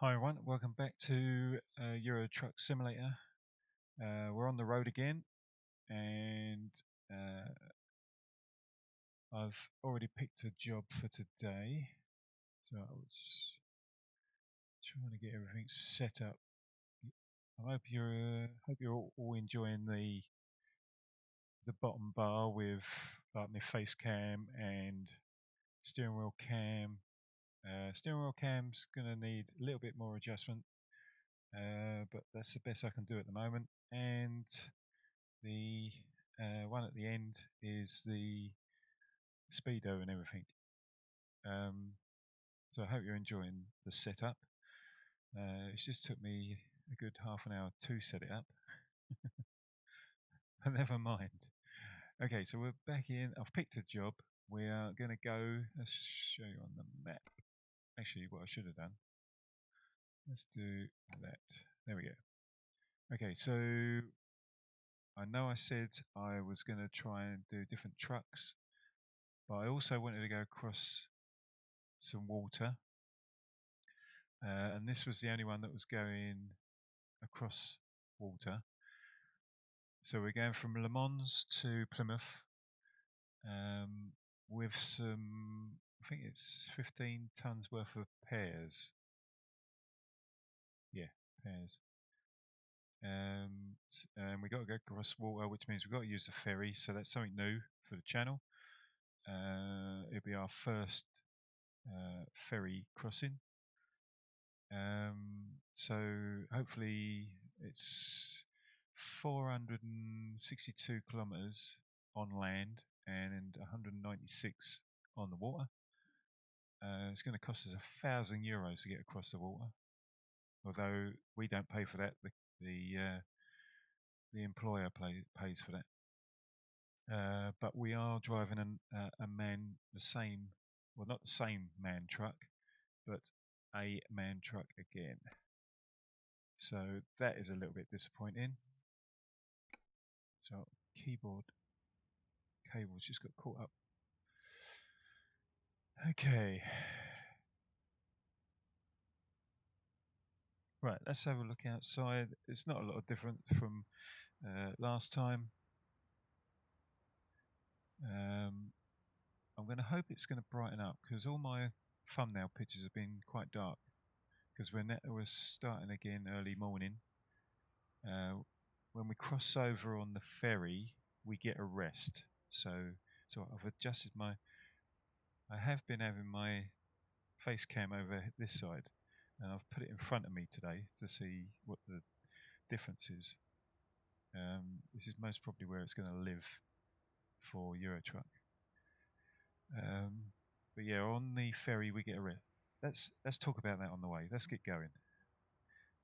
Hi everyone, welcome back to Euro Truck Simulator. We're on the road again, and I've already picked a job for today. So I was trying to get everything set up. I hope you're all enjoying the bottom bar with like my face cam and steering wheel cam. Steering wheel cam's gonna need a little bit more adjustment. But that's the best I can do at the moment. And the one at the end is the speedo and everything. So I hope you're enjoying the setup. It's just took me a good half an hour to set it up. But never mind. Okay, so we're back in. I've picked a job. We are going to go. Let's show you on the map. Actually, what I should have done. Let's do that. There we go. Okay, so I know I said I was going to try and do different trucks, but I also wanted to go across some water, and this was the only one that was going across water. So we're going from Le Mans to Plymouth, with some, I think it's 15 tons worth of pears. Yeah, pears. And we got to go across water, which means we've got to use the ferry. So that's something new for the channel. It'll be our first ferry crossing. So hopefully it's 462 kilometers on land and 196 on the water. It's going to cost us €1,000 to get across the water, although we don't pay for that. The employer pays for that. But we are driving a man, well, not the same man truck, but a man truck again. So that is a little bit disappointing. So keyboard cables just got caught up. Okay. Right, let's have a look outside. It's not a lot of different from last time. I'm going to hope it's going to brighten up, because all my thumbnail pictures have been quite dark, because we're starting again early morning. When we cross over on the ferry, we get a rest. So I've adjusted I have been having my face cam over this side, and I've put it in front of me today to see what the difference is. This is most probably where it's going to live for Eurotruck. But yeah, on the ferry we get a rest. Let's talk about that on the way. Let's get going.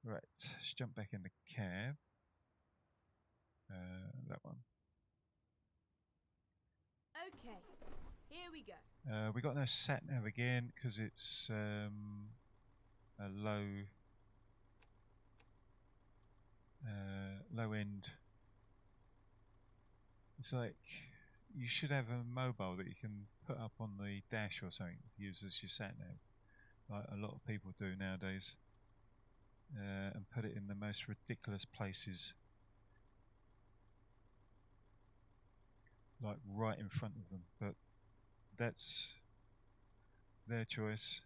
Right, let's jump back in the cab. That one. Okay, here we go. We got no sat nav again because it's a low end. It's like you should have a mobile that you can put up on the dash or something, use as your sat nav, like a lot of people do nowadays, and put it in the most ridiculous places, like right in front of them. But that's their choice.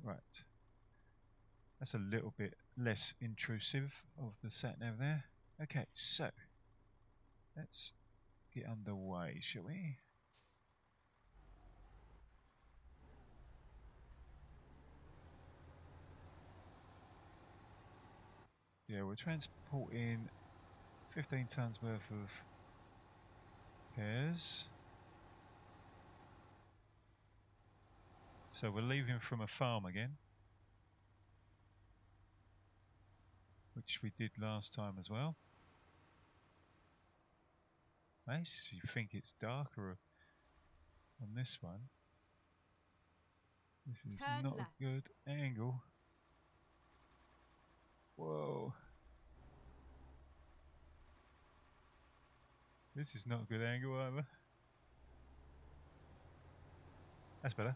Right, that's a little bit less intrusive of the sat nav there. Okay, so let's get underway, shall we? Yeah, we're transporting 15 tons worth of pears. So we're leaving from a farm again, which we did last time as well. Nice, you think it's darker on this one. This is Turn not left. a good angle. Whoa. This is not a good angle either. That's better.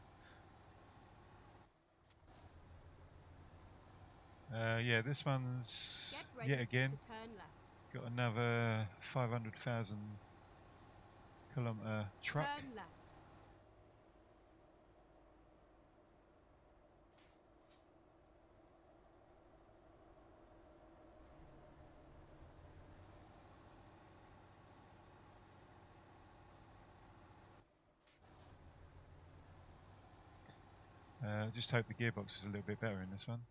Yeah, this one's yet again got another 500,000 kilometre truck. Turn left. Just hope the gearbox is a little bit better in this one.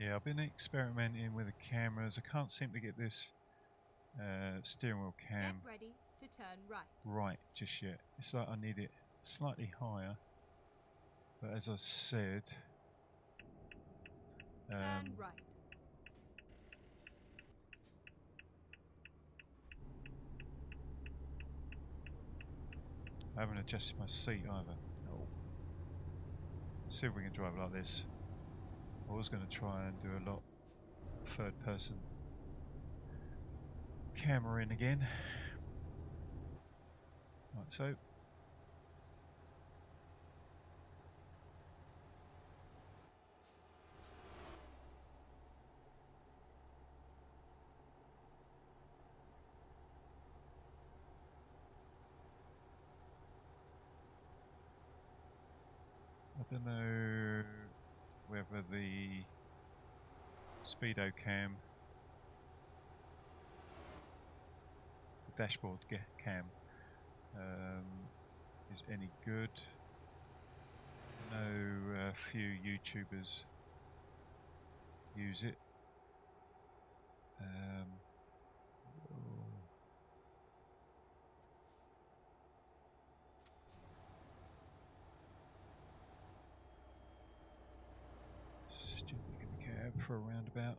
Yeah, I've been experimenting with the cameras. I can't seem to get this steering wheel cam Get ready to turn right just yet. It's like I need it slightly higher. But as I said, turn right. I haven't adjusted my seat either. Oh. See if we can drive like this. I was going to try and do a lot third person camera in again. Right, so I don't know whether the speedo cam, the dashboard cam, is any good. I know a few YouTubers use it. Stupid cab for a roundabout.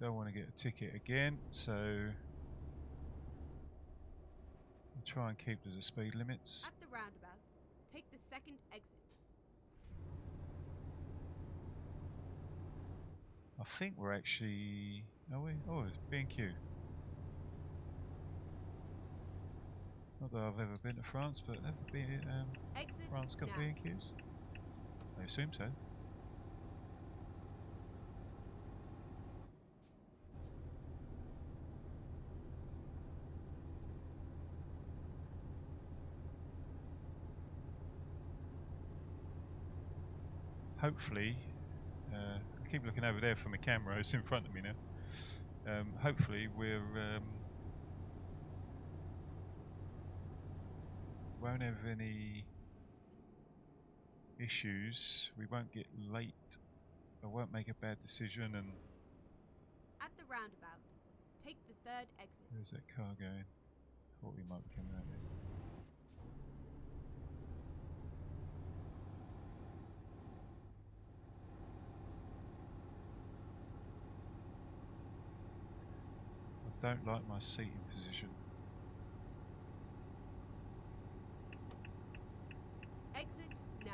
Don't want to get a ticket again, so I'll try and keep to the speed limits. At the roundabout, take the second exit. I think we're actually... Are we? Oh, it's B&Q. Not that I've ever been to France, but have France got B&Qs? I assume so. Hopefully, I keep looking over there for my camera, it's in front of me now. Hopefully we're won't have any issues, we won't get late, I won't make a bad decision, and at the roundabout, take the third exit. Where's that car going? Thought we might be coming out there. I don't like my seating position. Exit now.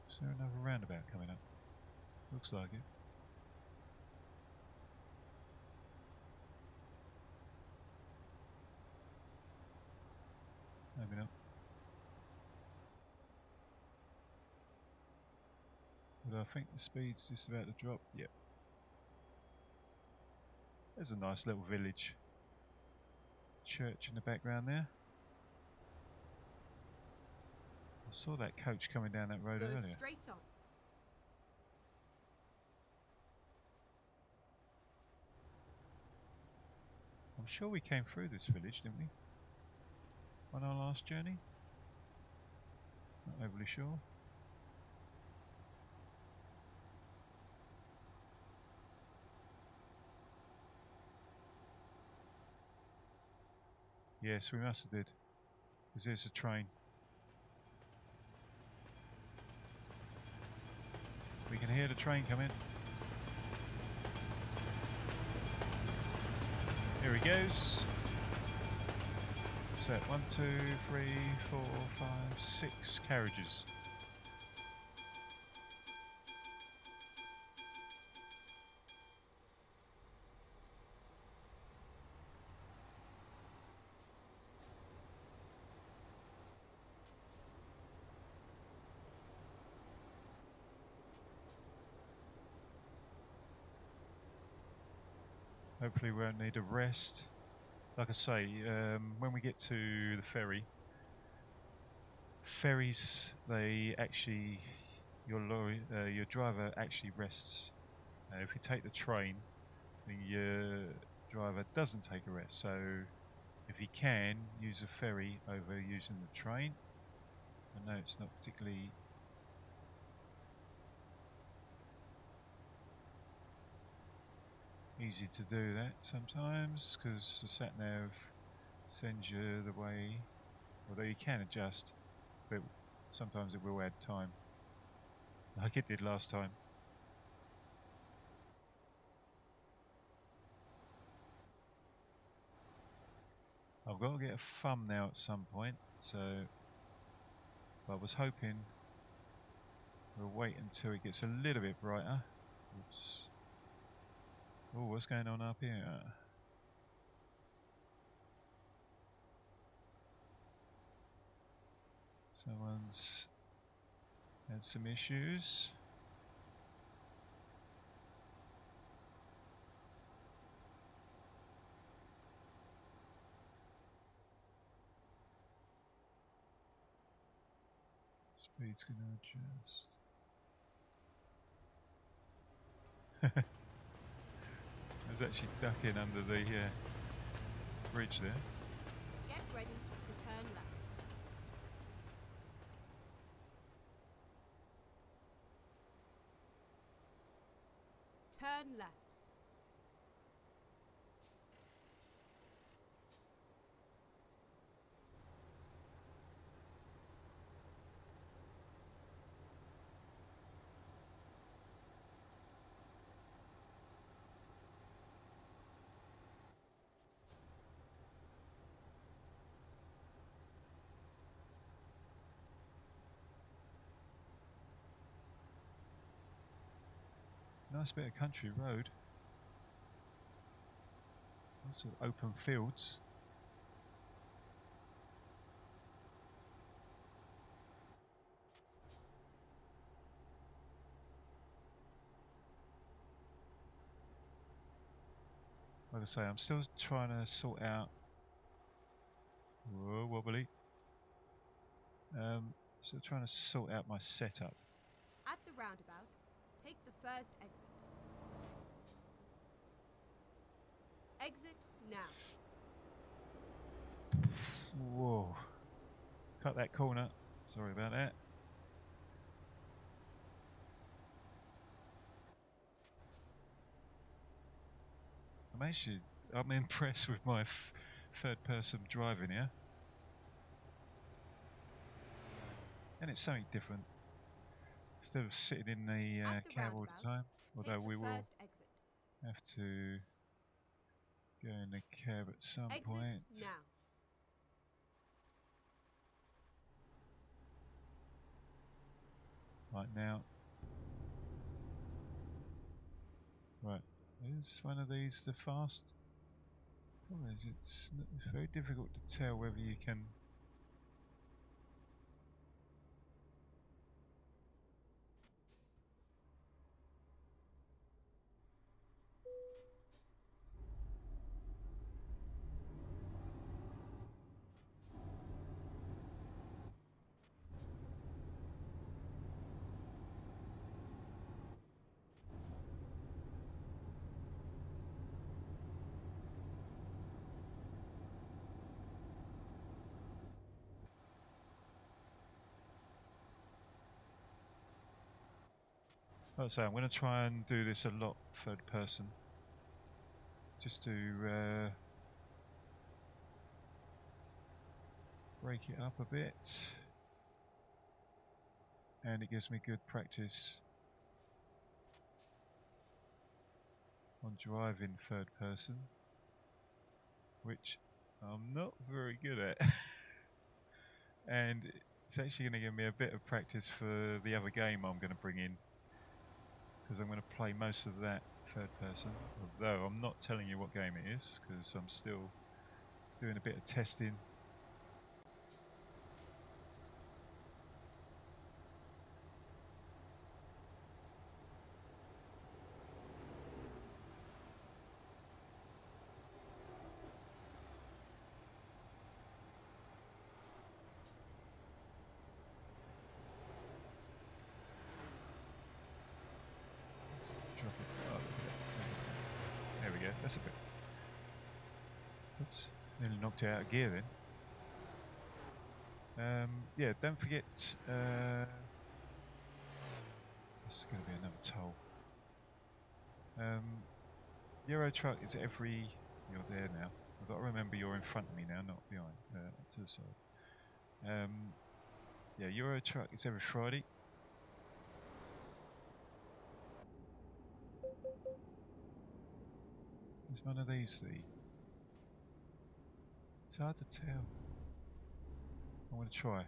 Is there another roundabout coming up? Looks like it. Maybe not. But I think the speed's just about to drop. Yep. There's a nice little village church in the background there. I saw that coach coming down that road earlier. Go straight on. I'm sure we came through this village, didn't we? On our last journey? Not overly sure. Yes, we must have did. Because there's a train. We can hear the train coming. Here he goes. So 1, 2, 3, 4, 5, 6 carriages. Hopefully we won't need a rest. Like I say, when we get to the ferries, they actually, your driver actually rests. If you take the train, the driver doesn't take a rest. So if you can, use a ferry over using the train. I know it's not particularly easy to do that sometimes because the sat nav sends you the way, although you can adjust, but sometimes it will add time, like it did last time. I've got to get a thumbnail at some point, so I was hoping we'll wait until it gets a little bit brighter. Oops. Oh, what's going on up here? Someone's had some issues. Speed's going to adjust. I was actually ducking under the bridge there. Get ready to turn left. Turn left. Nice bit of country road. Lots of open fields. Like I say, I'm still trying to sort out. Whoa, wobbly. Still trying to sort out my setup. At the roundabout, take the first exit. Exit now. Whoa. Cut that corner. Sorry about that. I'm impressed with my third person driving here. And it's something different. Instead of sitting in the cab all the time, although we will have to go in the cab at some point. Now. Right now. Right. Is one of these the fast? It's very difficult to tell whether you can. Like I say, I'm going to try and do this a lot third person, just to break it up a bit, and it gives me good practice on driving third person, which I'm not very good at. And it's actually going to give me a bit of practice for the other game I'm going to bring in, because I'm going to play most of that third person, although I'm not telling you what game it is because I'm still doing a bit of testing. Let's drop it up a bit. There we go. That's a bit. Oops, nearly knocked it out of gear then. Yeah, don't forget. This is going to be another toll. Euro truck is every. You're there now. I've got to remember you're in front of me now, not behind. To the side. Yeah, Euro truck is every Friday. Is one of these the? It's hard to tell. I'm going to try.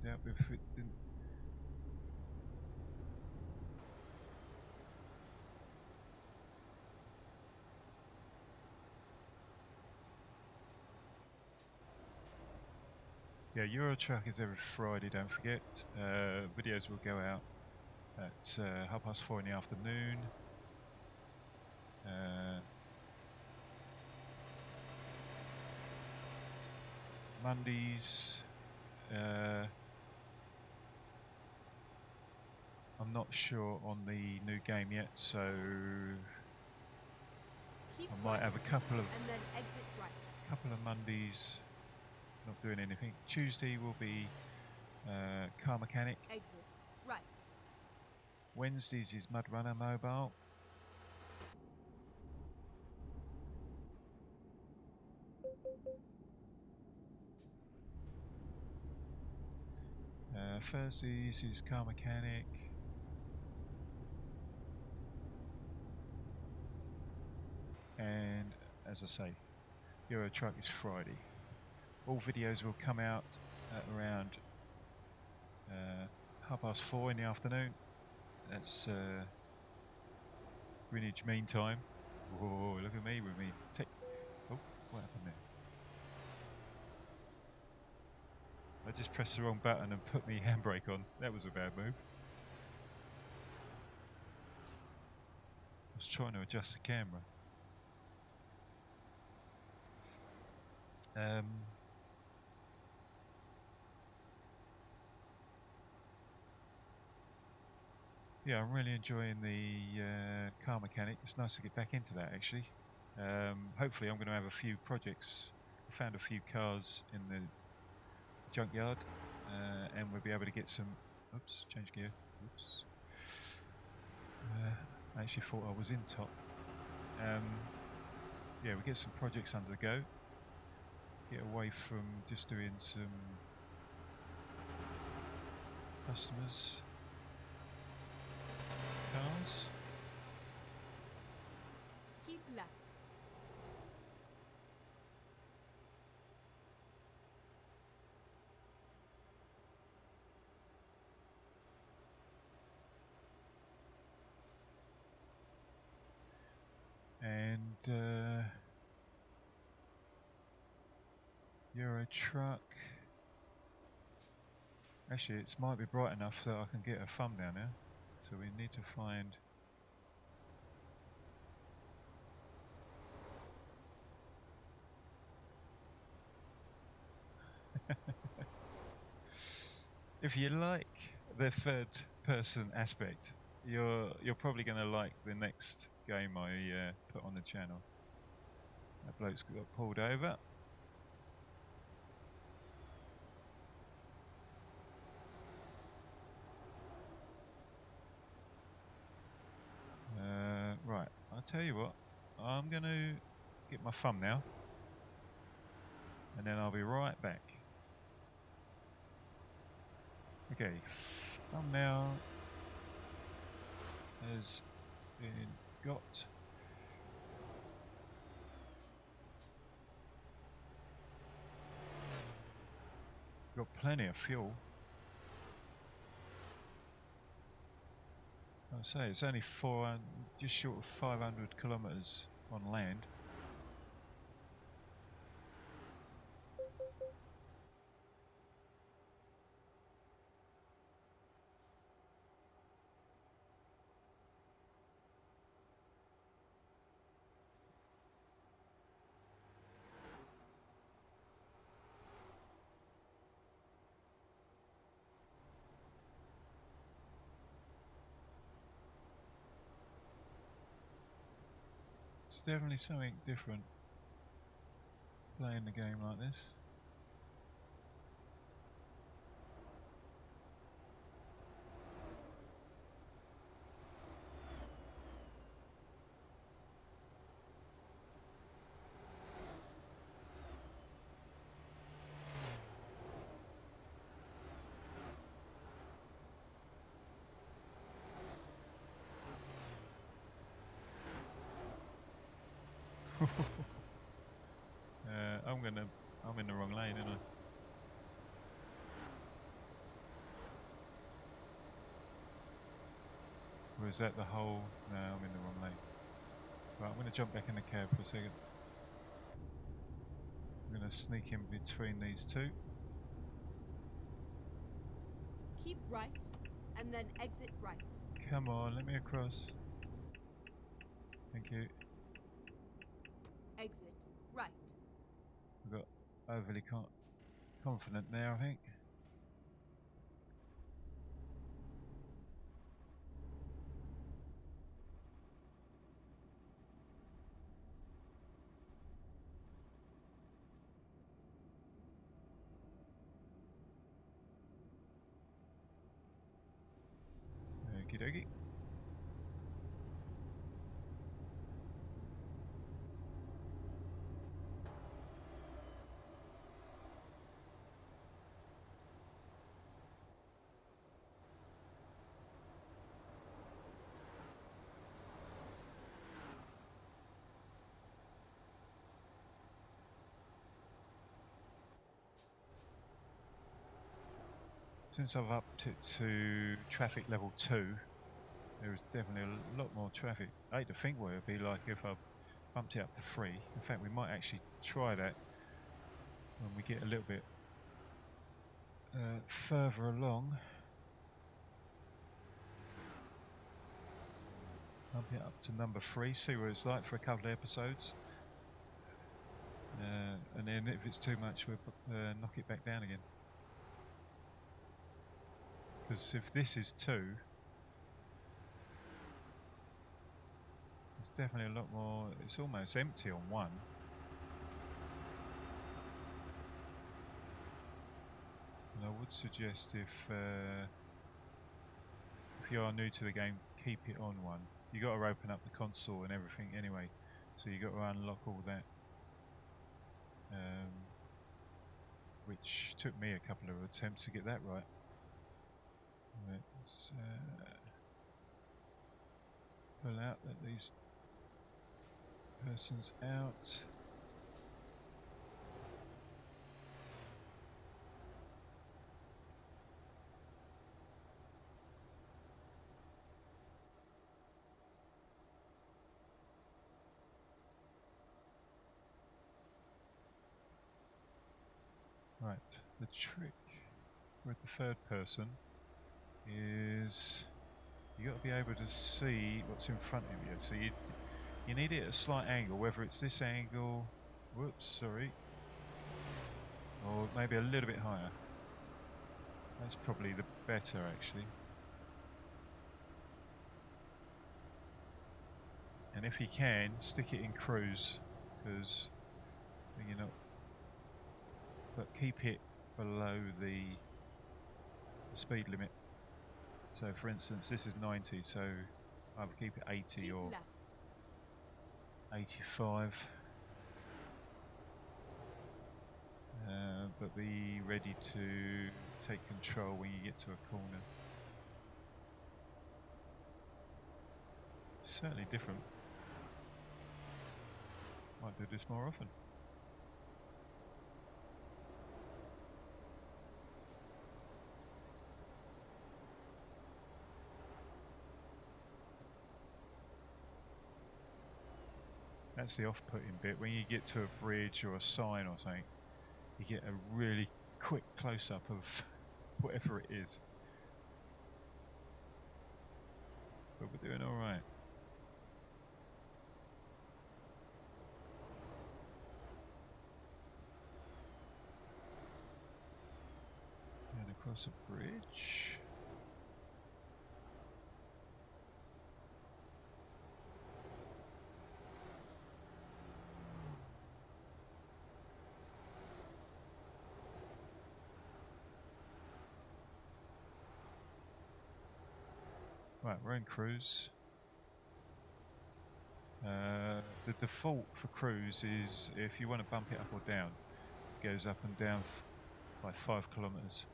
Doubt if it didn't. Yeah, Euro truck is every Friday. Don't forget. Videos will go out at 4:30 in the afternoon. Mondays. I'm not sure on the new game yet, so Keep I might have a couple of and then exit right. Mondays not doing anything. Tuesday will be car mechanic. Exit right. Wednesdays is Mud Runner Mobile. Thursdays is car mechanic. And as I say, Euro Truck is Friday. All videos will come out at around 4:30 in the afternoon. That's Greenwich Mean Time. Whoa, look at me with me. Oh, what happened there? I just pressed the wrong button and put my handbrake on. That was a bad move. I was trying to adjust the camera. Yeah, I'm really enjoying the car mechanic. It's nice to get back into that, actually. Hopefully, I'm going to have a few projects. I found a few cars in the junkyard, and we'll be able to get some. Oops, change gear. Oops. I actually thought I was in top. Yeah, we get some projects under the go. Get away from just doing some customers' cars. Keep left. And Euro truck. Actually, it might be bright enough so I can get a thumbnail now. So we need to find. If you like the third person aspect, you're probably going to like the next game I put on the channel. That bloke's got pulled over. Right. tell you what, I'm going to get my thumbnail and then I'll be right back. Okay, thumbnail has been got. Got plenty of fuel. I say it's only just short of 500 kilometers on land. It's definitely something different playing the game like this. I'm in the wrong lane, aren't I? Or is that the whole? No, I'm in the wrong lane. Right, I'm going to jump back in the cab for a second. I'm going to sneak in between these two. Keep right, and then exit right. Come on, let me across. Thank you. Exit right. I got overly confident there, I think. Okie dokie. Since I've upped it to traffic level 2, there is definitely a lot more traffic. I hate to think what it would be like if I bumped it up to 3. In fact, we might actually try that when we get a little bit further along. Bump it up to number 3, see what it's like for a couple of episodes. And then if it's too much, we'll knock it back down again. Because if this is 2, it's definitely a lot more. It's almost empty on 1. And I would suggest if you are new to the game, keep it on 1. You got to open up the console and everything anyway, so you got to unlock all that, which took me a couple of attempts to get that right. Let's pull out, let these persons out. Right, the trick with the third person is you got to be able to see what's in front of you. So you need it at a slight angle, whether it's this angle, whoops, sorry, or maybe a little bit higher. That's probably the better, actually. And if you can, stick it in cruise, because you're not. But keep it below the speed limit. So, for instance, this is 90, so either keep it 80 Keep or left. 85. But be ready to take control when you get to a corner. Certainly different. Might do this more often. That's the off-putting bit. When you get to a bridge or a sign or something, you get a really quick close-up of whatever it is. But we're doing all right. And across a bridge. Right, we're in cruise. The default for cruise is if you want to bump it up or down, it goes up and down by 5 kilometers.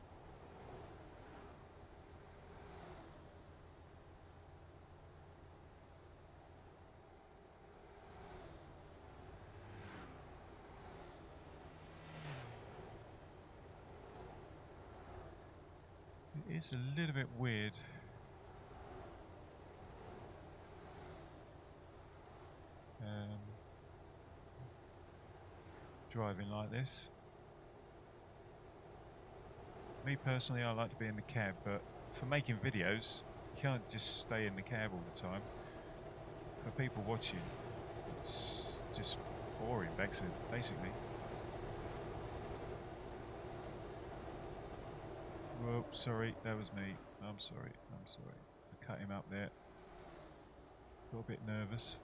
It is a little bit weird. Driving like this. Me personally, I like to be in the cab, but for making videos, you can't just stay in the cab all the time. For people watching, it's just boring, basically. Whoa, sorry, that was me. I'm sorry. I cut him up there. Got a bit nervous.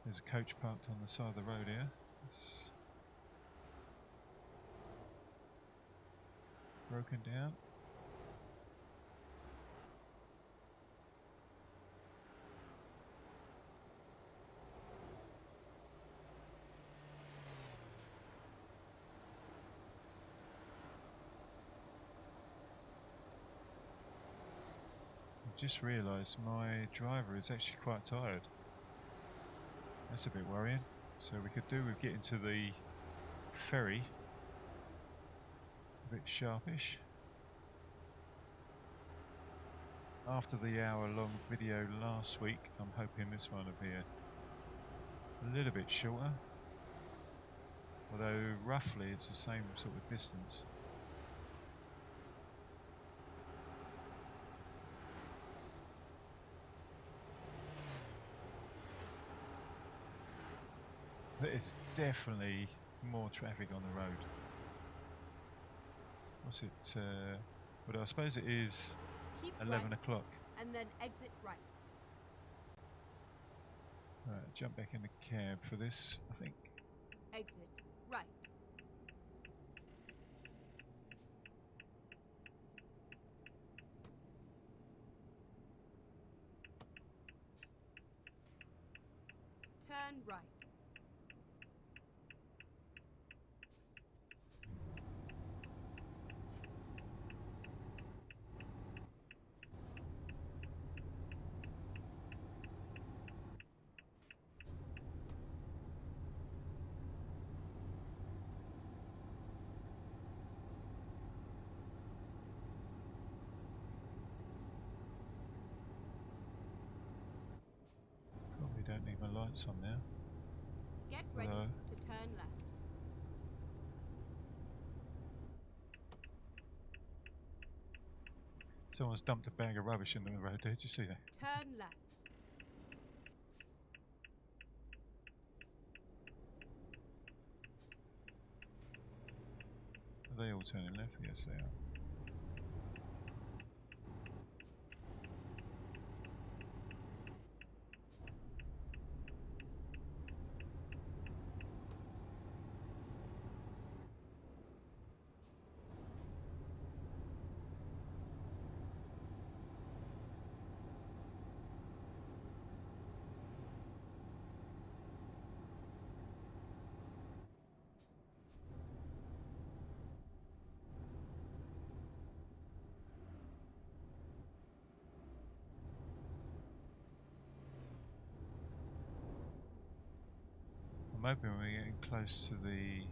There's a coach parked on the side of the road here. It's broken down. I've just realised my driver is actually quite tired. That's a bit worrying. So we could do with getting to the ferry a bit sharpish. After the hour-long video last week, I'm hoping this one will be a little bit shorter. Although roughly it's the same sort of distance. But it's definitely more traffic on the road. What's it? Well, I suppose it is Keep 11 right, o'clock. and then exit right. Right, jump back in the cab for this, I think. Exit right. Turn right. Probably don't need my lights on now. Get ready Hello. to turn left. Someone's dumped a bag of rubbish in the road. Did you see that? Turn left. Are they all turning left? Yes, they are. hoping we're getting close to the...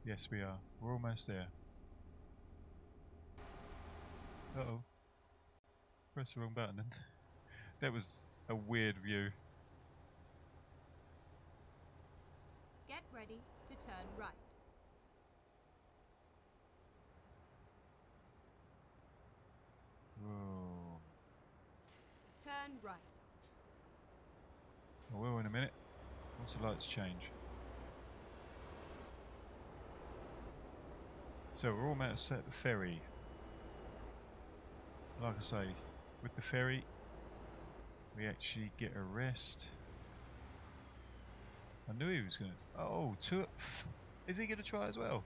Yes, we are. We're almost there. Uh-oh. Press the wrong button. That was a weird view. Get ready to turn right. Whoa. Turn right. I will in a minute. Once the lights change. So we're almost at the ferry. Like I say, with the ferry, we actually get a rest. I knew he was going to... Oh, is he going to try as well?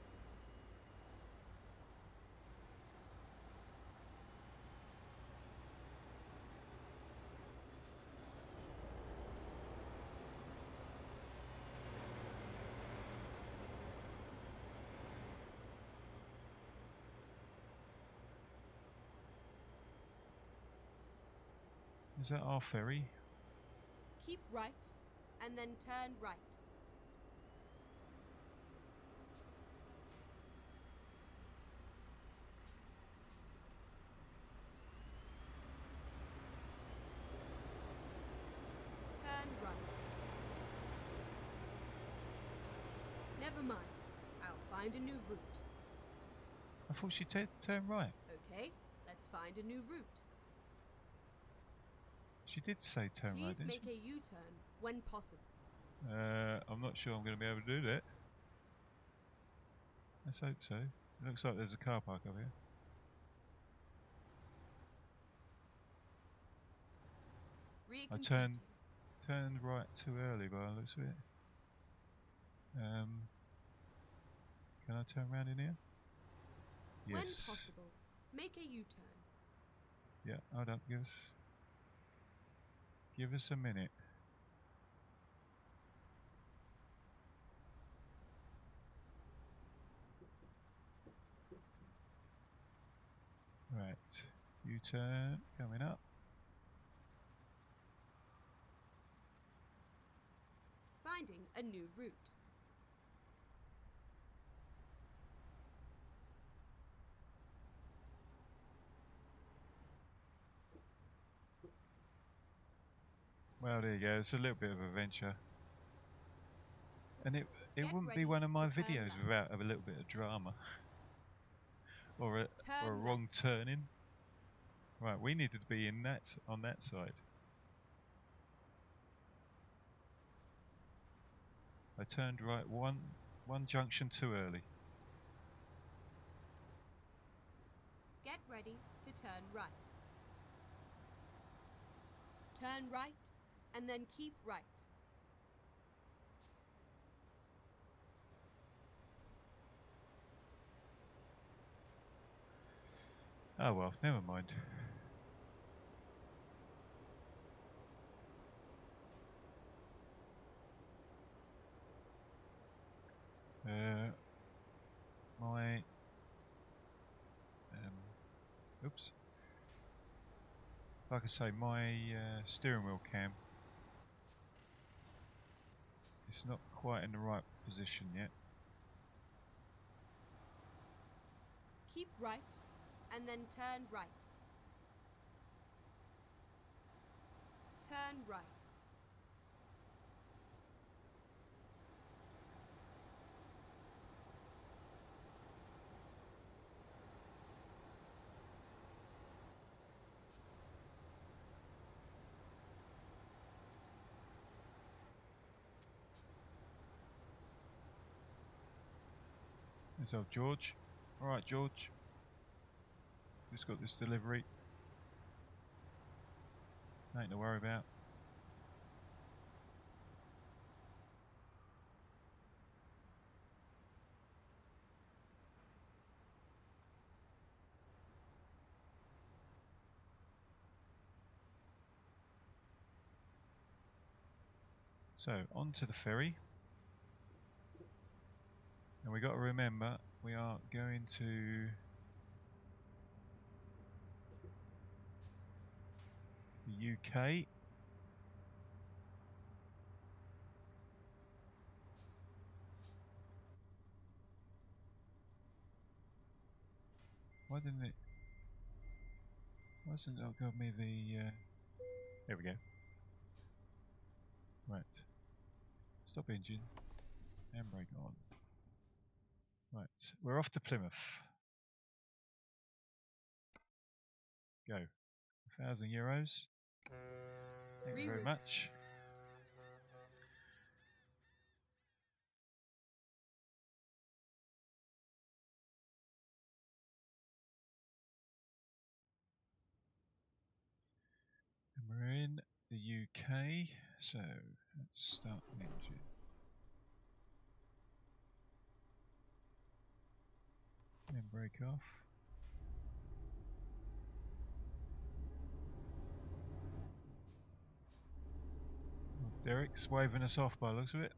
Is that our ferry? Keep right, and then turn right. Turn right. Never mind. I'll find a new route. I thought she turn right. Okay, let's find a new route. She did say turn right, Please didn't make she? a U-turn when possible. I'm not sure I'm going to be able to do that. Let's hope so. It looks like there's a car park up here. I turned right too early by the looks of it. Can I turn around in here? Yes. When possible, make a U-turn. Yeah, hold up, give us a minute. Right, U-turn coming up. Finding a new route. Well, there you go. It's a little bit of adventure. And it wouldn't be ready one of my to turn videos left. without a little bit of drama. or a Turn wrong left. turning. Right, we needed to be on that side. I turned right one junction too early. Get ready to turn right. Turn right, and then keep right. Oh well, never mind. My oops. Like I say, my steering wheel cam, it's not quite in the right position yet. Keep right, and then turn right. Turn right. There's old George. Alright, George. Just got this delivery. Nothing to worry about. So, on to the ferry. And we got to remember, we are going to the UK. Why didn't it? Why doesn't it give me the? There we go. Right. Stop engine. Handbrake on. Right. We're off to Plymouth. Go. €1,000. Thank you very much. And we're in the UK, so let's start the engine. And brake off. Oh, Derek's waving us off by the looks of it.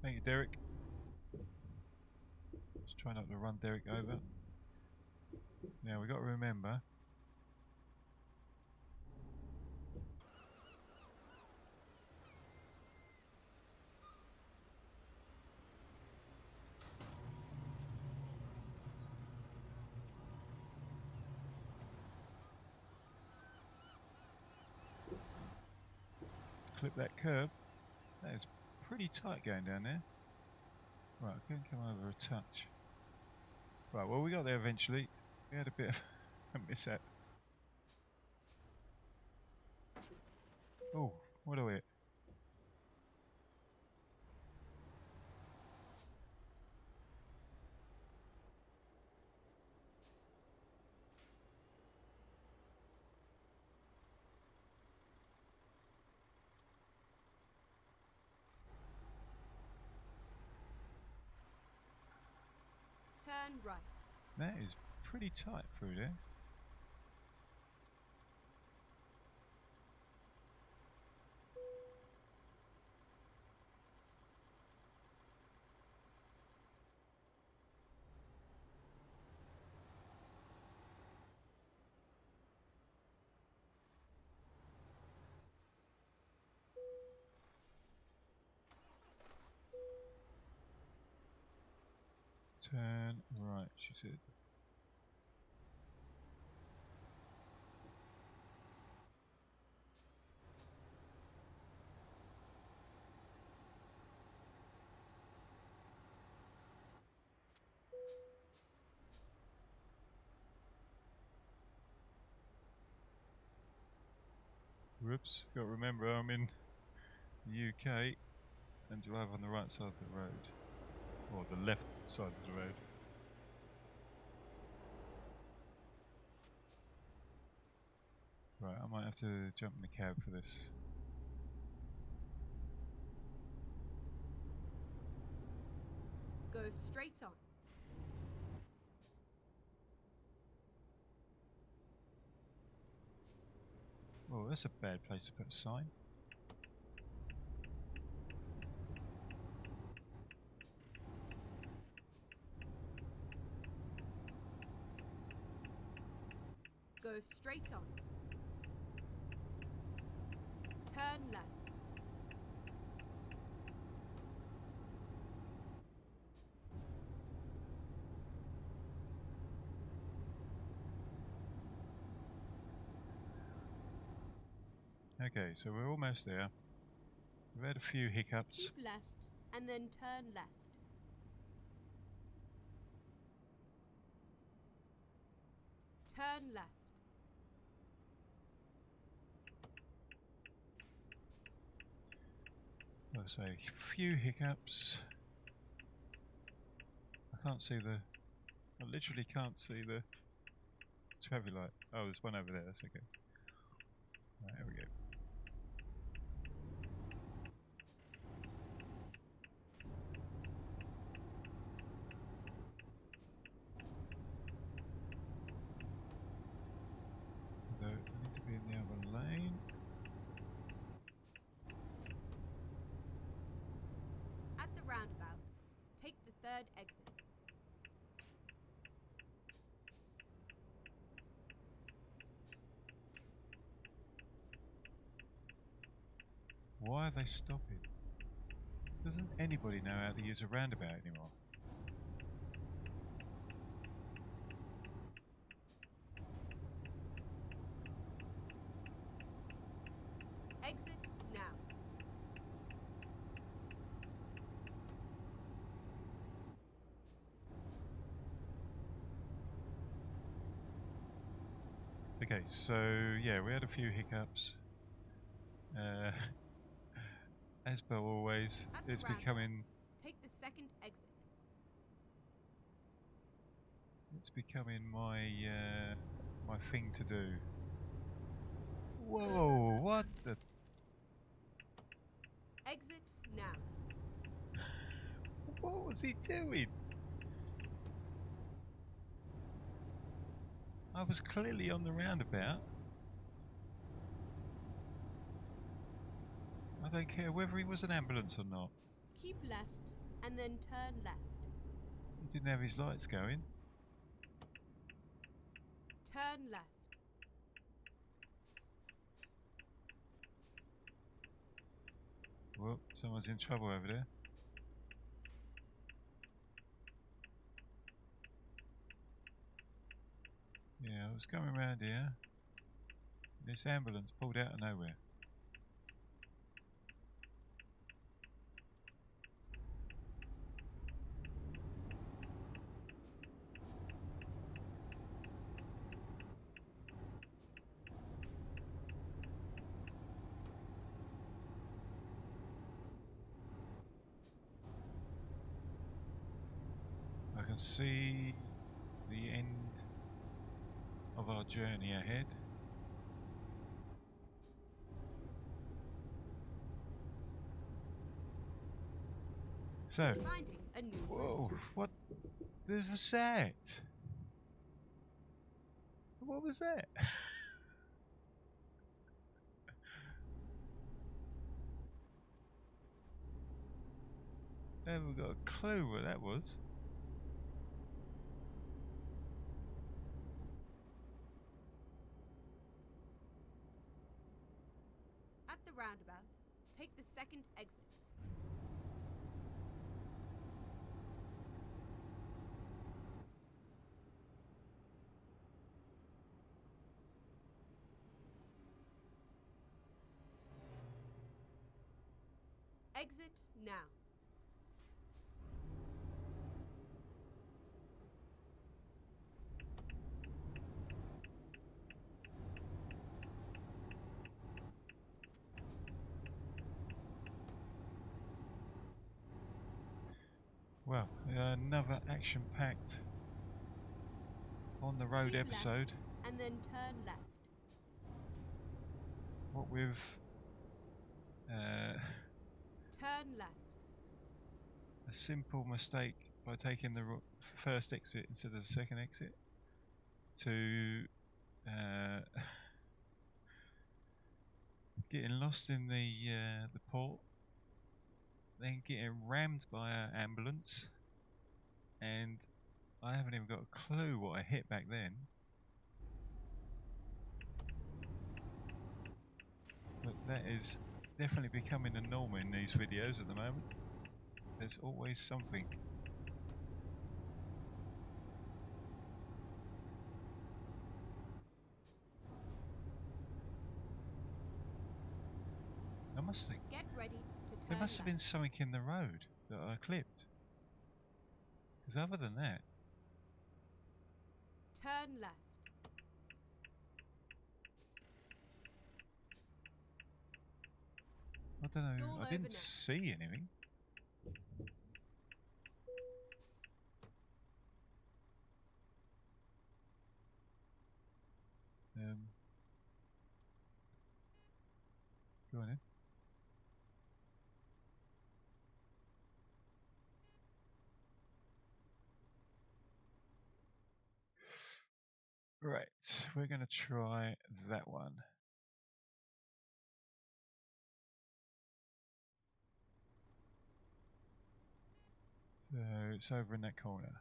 Thank you, Derek. Just try not to run Derek over. Now we've got to remember. Clip that curb. That is pretty tight going down there. Right, I can come over a touch. Right, well we got there eventually. We had a bit of a mishap. Oh, what are we at? Turn right. That is pretty tight through there. Turn right, she said. Whoops, got to remember I'm in the UK and drive on the right side of the road. Or the left side of the road. Right, I might have to jump in the cab for this. Go straight on. Oh, that's a bad place to put a sign. Go straight on. Turn left. Okay, so we're almost there. We've had a few hiccups. Keep left and then turn left. Turn left. Like I say, a few hiccups. I can't see the... I literally can't see the traffic light. Oh, there's one over there, that's okay. Right, there we go. Although I need to be in the other lane. At the roundabout, take the third exit. Why are they stopping? Doesn't anybody know how to use a roundabout anymore? Exit now. Okay, so yeah, we had a few hiccups. As per always, At the it's roundabout, becoming take the second exit. my thing to do. Whoa! What the? Exit now. What was he doing? I was clearly on the roundabout. I don't care whether he was an ambulance or not. Keep left and then turn left. He didn't have his lights going. Turn left. Well, someone's in trouble over there. Yeah, I was coming around here. This ambulance pulled out of nowhere. I can see the end of our journey ahead. So, Finding a new whoa, route. what was that? What was that? I haven't got a clue what that was. At the roundabout, take the second exit. Exit now. Well, another action-packed on the road Keep episode. left and then turn left. What with Turn left. a simple mistake by taking the first exit instead of the second exit to getting lost in the port, then getting rammed by an ambulance, and I haven't even got a clue what I hit back then. But that is definitely becoming a norm in these videos at the moment. There's always something. Get ready to turn There must have been left. something in the road that I clipped. Because other than that, Turn left. I don't It's know. all I over didn't now. see anything. Go on in. Right, we're going to try that one. So it's over in that corner.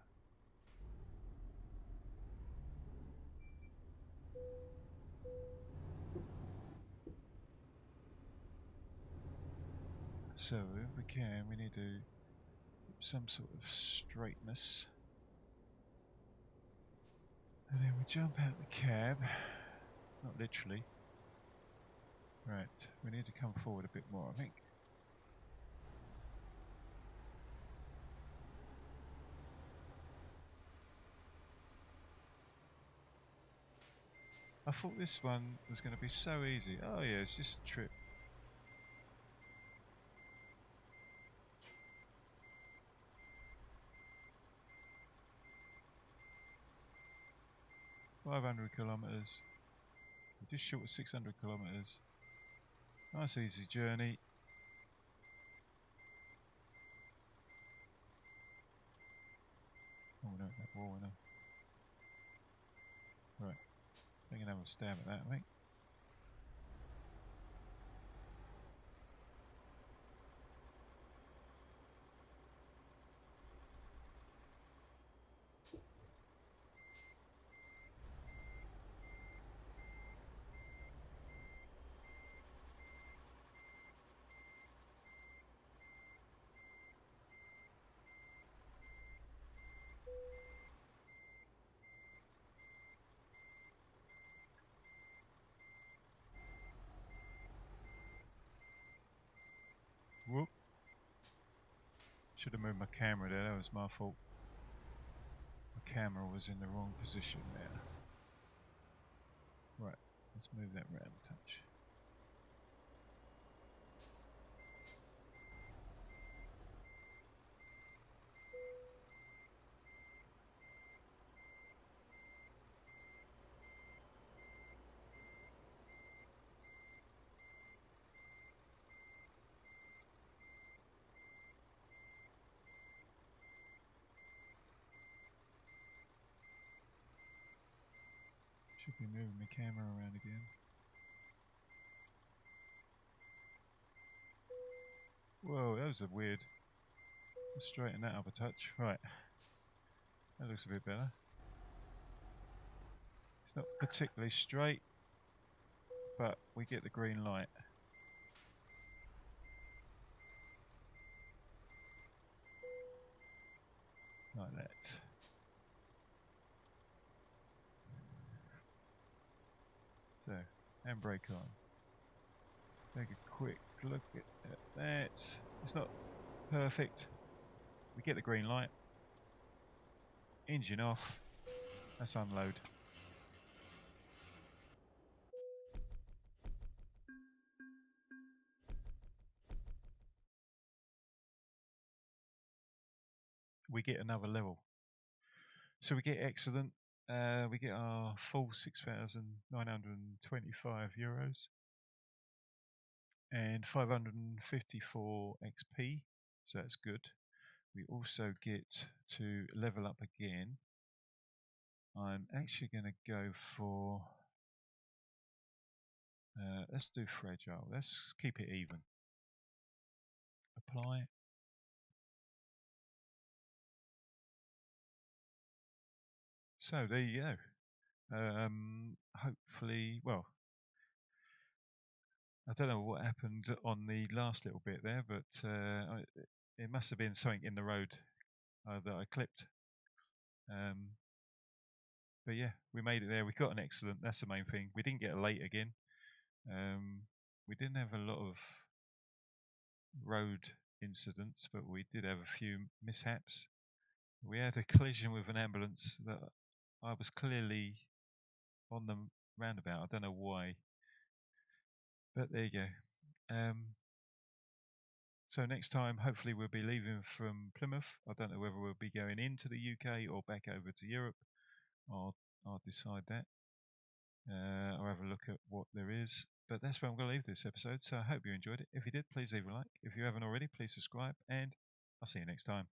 So if we can, we need to get some sort of straightness. And then we jump out the cab. Not literally. Right, we need to come forward a bit more, I think. I thought this one was going to be so easy. Oh yeah, it's just a trip. "500 kilometres. We're just short of 600 kilometres. Nice easy journey. Oh no, that wall, I know. Right, I can have a stab at that, I think. Whoop. Should have moved my camera there, that was my fault. My camera was in the wrong position there. Right, let's move that round a touch. Should be moving my camera around again. Whoa, that was a weird. Let's straighten that up a touch. Right. That looks a bit better. It's not particularly straight, but we get the green light. Like that. So, handbrake on. Take a quick look at that. It's not perfect. We get the green light. Engine off. Let's unload. We get another level. So we get excellent. We get our full 6,925 euros and 554 XP. So that's good. We also get to level up again. I'm actually going to go for, let's do fragile. Let's keep it even. Apply. So there you go. Hopefully, well, I don't know what happened on the last little bit there, but it must have been something in the road that I clipped. But yeah, we made it there. We got an excellent. That's the main thing. We didn't get a late again. We didn't have a lot of road incidents, but we did have a few mishaps. We had a collision with an ambulance that I was clearly on the roundabout. I don't know why, but there you go. So next time, hopefully, we'll be leaving from Plymouth. I don't know whether we'll be going into the UK or back over to Europe. I'll decide that. I'll have a look at what there is. But that's where I'm going to leave this episode. So I hope you enjoyed it. If you did, please leave a like. If you haven't already, please subscribe. And I'll see you next time.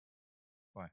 Bye.